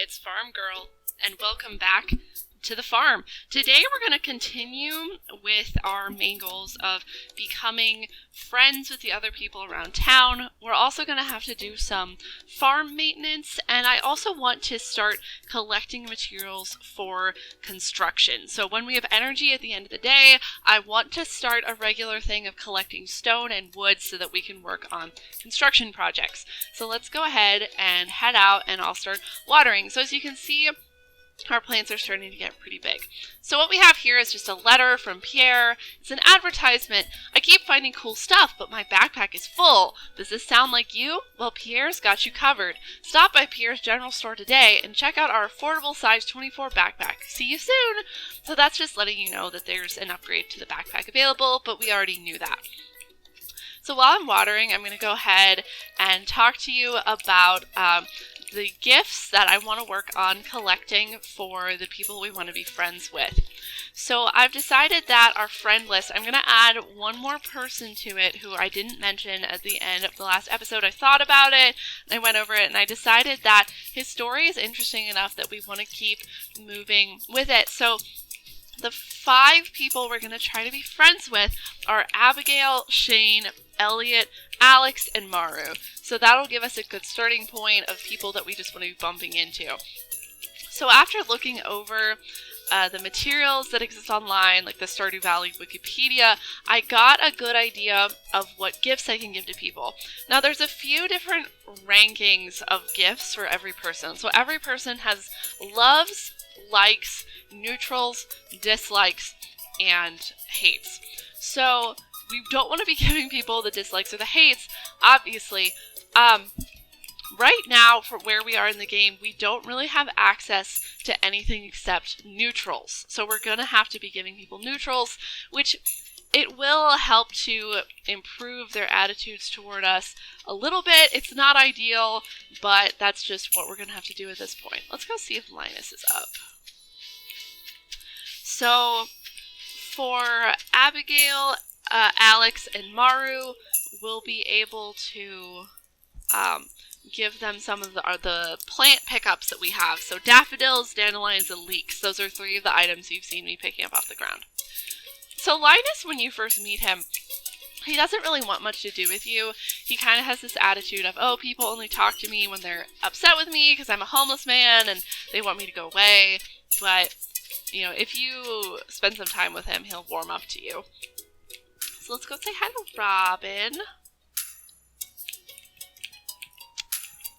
it's Farm Girl, and welcome back to the farm. Today we're going to continue with our main goals of becoming friends with the other people around town. We're also going to have to do some farm maintenance, and I also want to start collecting materials for construction. So when we have energy at the end of the day, I want to start a regular thing of collecting stone and wood so that we can work on construction projects. So let's go ahead and head out, and I'll start watering. So as you can see, our plants are starting to get pretty big. So what we have here is just a letter from Pierre. It's an advertisement. I keep finding cool stuff, but my backpack is full. Does this sound like you? Well, Pierre's got you covered. Stop by Pierre's general store today and check out our affordable size 24 backpack. See you soon! So that's just letting you know that there's an upgrade to the backpack available, but we already knew that. So while I'm watering, I'm going to go ahead and talk to you about the gifts that I want to work on collecting for the people we want to be friends with. So I've decided that our friend list, I'm going to add one more person to it who I didn't mention at the end of the last episode. I thought about it, and I went over it, and I decided that his story is interesting enough that we want to keep moving with it. So the 5 people we're going to try to be friends with are Abigail, Shane, Elliot, Alex, and Maru. So that'll give us a good starting point of people that we just want to be bumping into. So after looking over the materials that exist online, like the Stardew Valley Wikipedia, I got a good idea of what gifts I can give to people. Now there's a few different rankings of gifts for every person. So every person has loves, likes, neutrals, dislikes, and hates. So we don't want to be giving people the dislikes or the hates, obviously. Right now, for where we are in the game, we don't really have access to anything except neutrals. So we're going to have to be giving people neutrals, which it will help to improve their attitudes toward us a little bit. It's not ideal, but that's just what we're going to have to do at this point. Let's go see if Linus is up. So for Abigail, Alex, and Maru, we'll be able to give them some of the plant pickups that we have. So daffodils, dandelions, and leeks. Those are 3 of the items you've seen me picking up off the ground. So Linus, when you first meet him, he doesn't really want much to do with you. He kind of has this attitude of, oh, people only talk to me when they're upset with me because I'm a homeless man and they want me to go away. But, you know, if you spend some time with him, he'll warm up to you. So let's go say hi to Robin.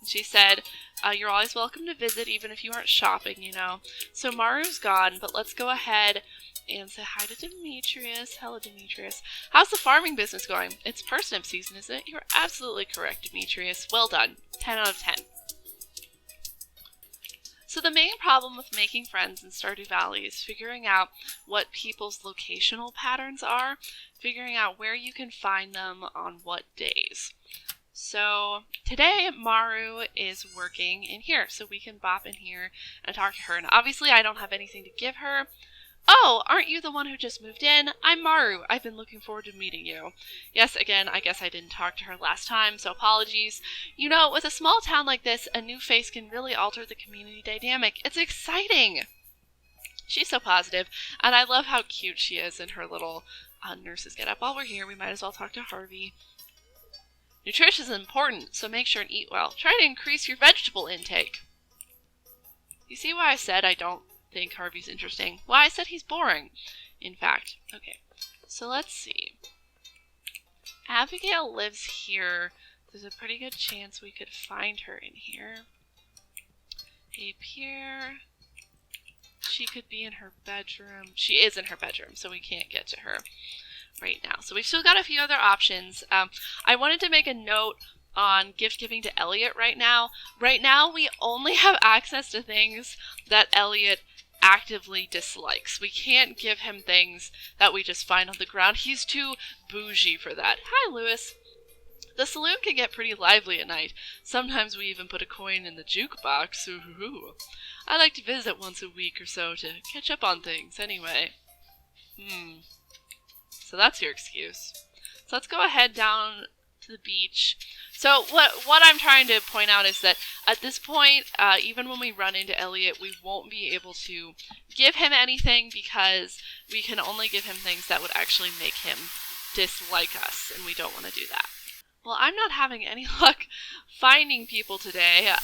She said, you're always welcome to visit, even if you aren't shopping, you know. So Maru's gone, but let's go ahead and say hi to Demetrius. Hello, Demetrius. How's the farming business going? It's parsnip season, isn't it? You're absolutely correct, Demetrius. Well done. 10 out of 10. So the main problem with making friends in Stardew Valley is figuring out what people's locational patterns are, figuring out where you can find them on what days. So today Maru is working in here, so we can bop in here and talk to her. And obviously I don't have anything to give her. Oh, aren't you the one who just moved in? I'm Maru. I've been looking forward to meeting you. Yes, again, I guess I didn't talk to her last time, so apologies. You know, with a small town like this, a new face can really alter the community dynamic. It's exciting! She's so positive, and I love how cute she is in her little nurse's getup. While we're here, we might as well talk to Harvey. Nutrition is important, so make sure and eat well. Try to increase your vegetable intake. You see why I said I don't think Harvey's interesting? Why I said he's boring, in fact. Okay, so let's see. Abigail lives here. There's a pretty good chance we could find her in here. Hey, Pierre. She could be in her bedroom. She is in her bedroom, so we can't get to her right now. So we've still got a few other options. I wanted to make a note on gift giving to Elliot right now. Right now, we only have access to things that Elliot actively dislikes. We can't give him things that we just find on the ground. He's too bougie for that. Hi, Lewis. The saloon can get pretty lively at night. Sometimes we even put a coin in the jukebox. Ooh. I like to visit once a week or so to catch up on things anyway. So that's your excuse. So let's go ahead down to the beach. So what I'm trying to point out is that at this point, even when we run into Elliot, we won't be able to give him anything because we can only give him things that would actually make him dislike us, and we don't want to do that. Well, I'm not having any luck finding people today.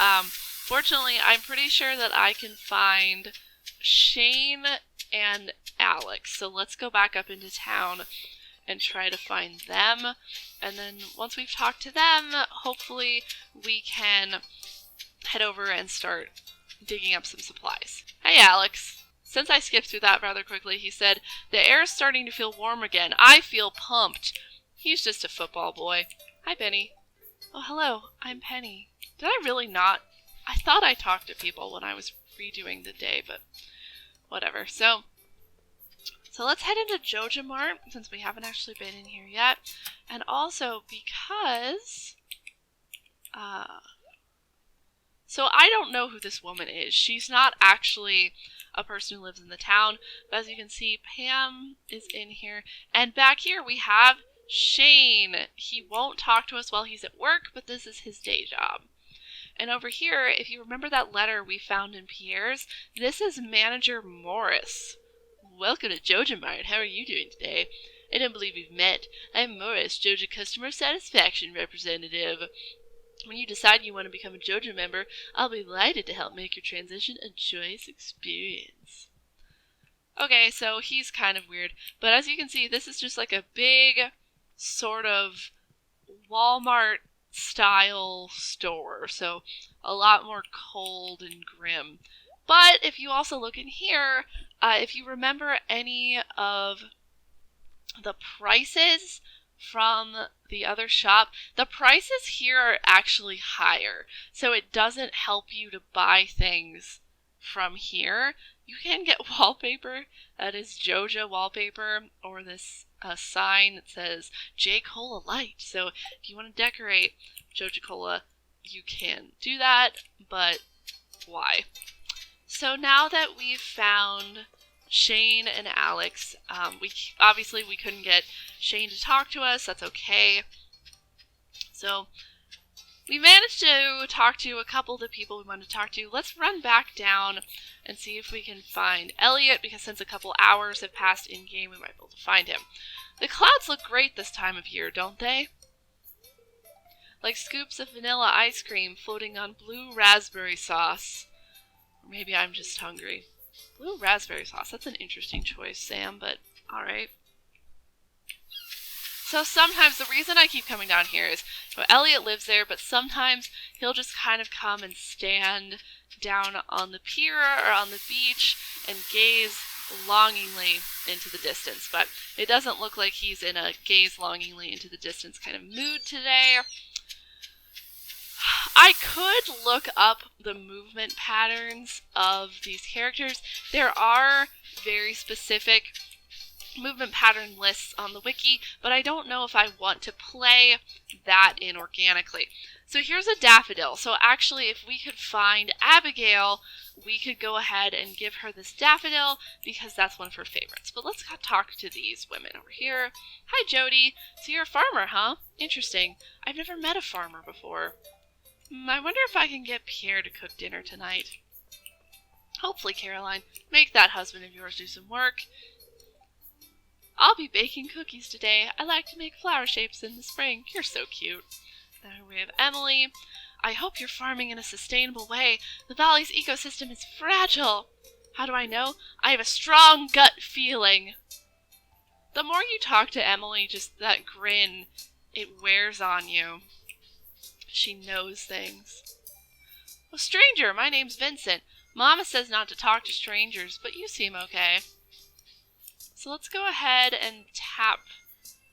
Fortunately, I'm pretty sure that I can find Shane and Alex. So let's go back up into town and try to find them. And then once we've talked to them, hopefully we can head over and start digging up some supplies. Hey, Alex. Since I skipped through that rather quickly, he said, "The air is starting to feel warm again. I feel pumped." He's just a football boy. Hi, Penny. Oh, hello. I'm Penny. Did I really not? I thought I talked to people when I was redoing the day, but whatever. So let's head into Joja Mart, since we haven't actually been in here yet. And also because... So I don't know who this woman is. She's not actually a person who lives in the town. But as you can see, Pam is in here. And back here we have Shane. He won't talk to us while he's at work, but this is his day job. And over here, if you remember that letter we found in Pierre's, this is Manager Morris. Welcome to Joja Mart. How are you doing today? I don't believe we've met. I'm Morris, Joja Customer Satisfaction Representative. When you decide you want to become a Joja member, I'll be delighted to help make your transition a joyous experience. Okay, so he's kind of weird, but as you can see, this is just like a big sort of Walmart style store, so a lot more cold and grim. But if you also look in here, if you remember any of the prices from the other shop, the prices here are actually higher, so it doesn't help you to buy things from here. You can get wallpaper that is Joja wallpaper, or this sign that says J Cola Light. So if you want to decorate Joja Cola, you can do that, but why? So now that we've found Shane and Alex, we couldn't get Shane to talk to us. That's okay. So we managed to talk to a couple of the people we wanted to talk to. Let's run back down and see if we can find Elliot, because since a couple hours have passed in-game, we might be able to find him. The clouds look great this time of year, don't they? Like scoops of vanilla ice cream floating on blue raspberry sauce. Or maybe I'm just hungry. Blue raspberry sauce, that's an interesting choice, Sam, but alright. So sometimes, the reason I keep coming down here is, Elliot lives there, but sometimes he'll just kind of come and stand down on the pier or on the beach and gaze longingly into the distance. But it doesn't look like he's in a gaze longingly into the distance kind of mood today. I could look up the movement patterns of these characters. There are very specific movement pattern lists on the wiki, but I don't know if I want to play that in organically. So here's a daffodil. So actually, if we could find Abigail, we could go ahead and give her this daffodil, because that's one of her favorites. But let's talk to these women over here. Hi, Jody. So you're a farmer, huh? Interesting. I've never met a farmer before. I wonder if I can get Pierre to cook dinner tonight. Hopefully, Caroline. Make that husband of yours do some work. I'll be baking cookies today. I like to make flower shapes in the spring. You're so cute. Then we have Emily. I hope you're farming in a sustainable way. The valley's ecosystem is fragile. How do I know? I have a strong gut feeling. The more you talk to Emily, just that grin, it wears on you. She knows things. Well, stranger, my name's Vincent. Mama says not to talk to strangers, but you seem okay. So let's go ahead and tap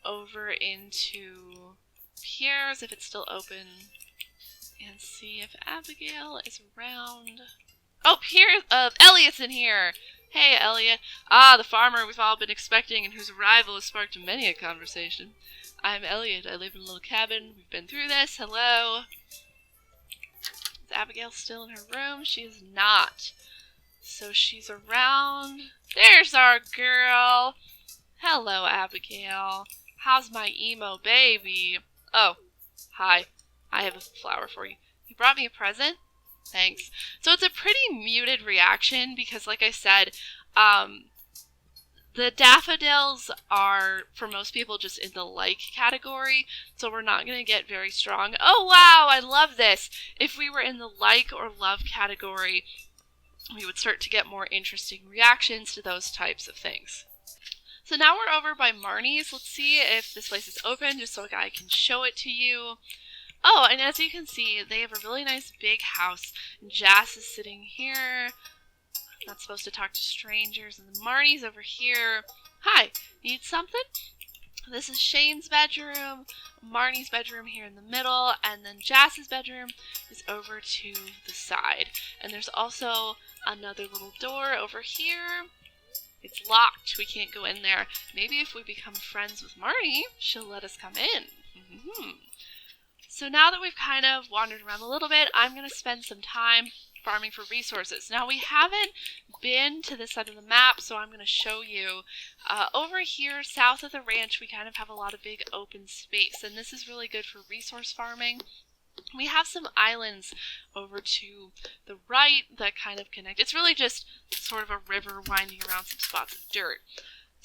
over into Pierre's, if it's still open, and see if Abigail is around. Oh, Elliot's in here! Hey, Elliot. Ah, the farmer we've all been expecting and whose arrival has sparked many a conversation. I'm Elliot. I live in a little cabin. We've been through this. Hello. Is Abigail still in her room? She is not. So she's around. There's our girl. Hello, Abigail. How's my emo baby? Oh, hi. I have a flower for you. You brought me a present? Thanks. So it's a pretty muted reaction because, like I said, the daffodils are, for most people, just in the like category, so we're not going to get very strong. Oh, wow, I love this. If we were in the like or love category, we would start to get more interesting reactions to those types of things. So now we're over by Marnie's. Let's see if this place is open, just so I can show it to you. Oh, and as you can see, they have a really nice big house. Jas is sitting here. Not supposed to talk to strangers. And Marnie's over here. Hi, need something? This is Shane's bedroom, Marnie's bedroom here in the middle, and then Jas's bedroom is over to the side. And there's also another little door over here. It's locked. We can't go in there. Maybe if we become friends with Marnie, she'll let us come in. So now that we've kind of wandered around a little bit, I'm going to spend some time farming for resources. Now, we haven't been to this side of the map, so I'm going to show you. Over here, south of the ranch, we kind of have a lot of big open space, and this is really good for resource farming. We have some islands over to the right that kind of connect. It's really just sort of a river winding around some spots of dirt.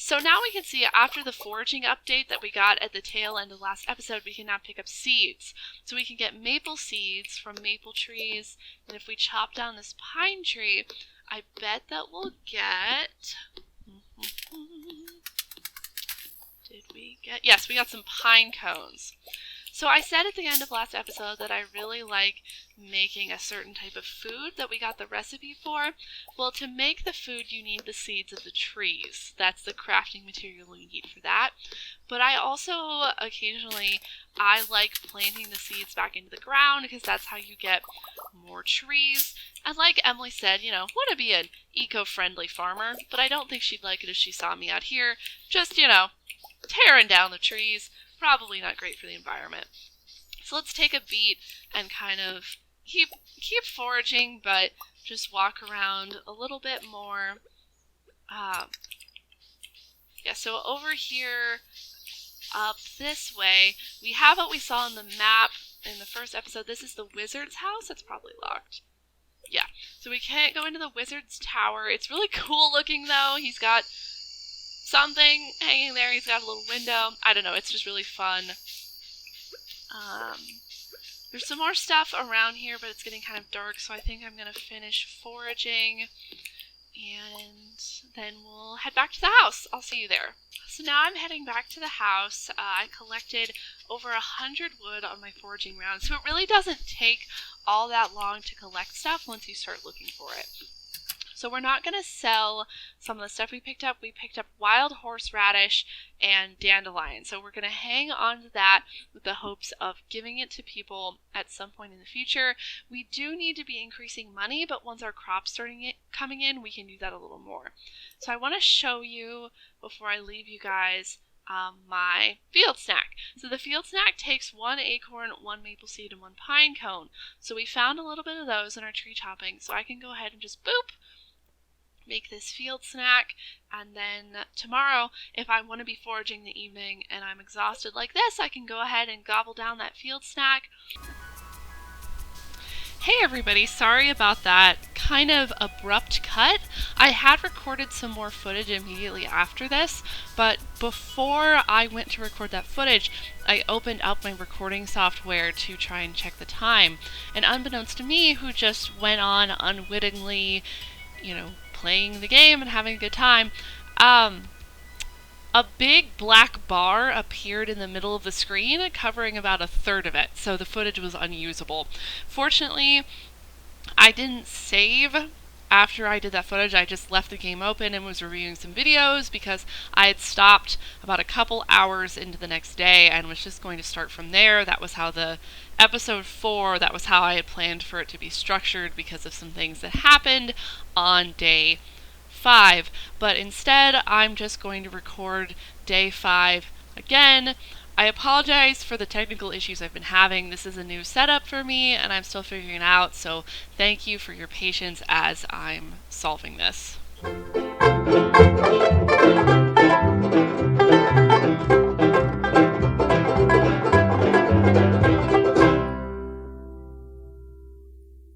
So now we can see after the foraging update that we got at the tail end of last episode, we can now pick up seeds. So we can get maple seeds from maple trees, and if we chop down this pine tree, I bet that we'll get... Did we get... Yes, we got some pine cones. So I said at the end of last episode that I really like making a certain type of food that we got the recipe for. Well, to make the food, you need the seeds of the trees. That's the crafting material you need for that. But I also, occasionally, I like planting the seeds back into the ground because that's how you get more trees. And like Emily said, you know, want to be an eco-friendly farmer, but I don't think she'd like it if she saw me out here just, you know, tearing down the trees. Probably not great for the environment. So let's take a beat and kind of keep foraging, but just walk around a little bit more. Yeah, so over here, up this way, we have what we saw on the map in the first episode. This is the wizard's house. It's probably locked. Yeah, so we can't go into the wizard's tower. It's really cool looking, though. He's got something hanging there. He's got a little window. I don't know. It's just really fun. There's some more stuff around here, but it's getting kind of dark, so I think I'm going to finish foraging, and then we'll head back to the house. I'll see you there. So now I'm heading back to the house. I collected over 100 wood on my foraging round, so it really doesn't take all that long to collect stuff once you start looking for it. So we're not going to sell some of the stuff we picked up. We picked up wild horseradish and dandelion. So we're going to hang on to that with the hopes of giving it to people at some point in the future. We do need to be increasing money, but once our crops start coming in, we can do that a little more. So I want to show you, before I leave you guys, my field snack. So the field snack takes 1 acorn, 1 maple seed, and 1 pine cone. So we found a little bit of those in our tree chopping. So I can go ahead and just boop, make this field snack, and then tomorrow, if I want to be foraging the evening and I'm exhausted like this, I can go ahead and gobble down that field snack. Hey everybody, sorry about that kind of abrupt cut. I had recorded some more footage immediately after this, but before I went to record that footage, I opened up my recording software to try and check the time. And unbeknownst to me, who just went on unwittingly, you know, playing the game and having a good time, a big black bar appeared in the middle of the screen, covering about 1/3 of it, so the footage was unusable. Fortunately, I didn't save after I did that footage. I just left the game open and was reviewing some videos because I had stopped about a couple hours into the next day and was just going to start from there. That was how the episode 4, that was how I had planned for it to be structured because of some things that happened on day 5. But instead, I'm just going to record day 5 again. I apologize for the technical issues I've been having. This is a new setup for me and I'm still figuring it out, so thank you for your patience as I'm solving this.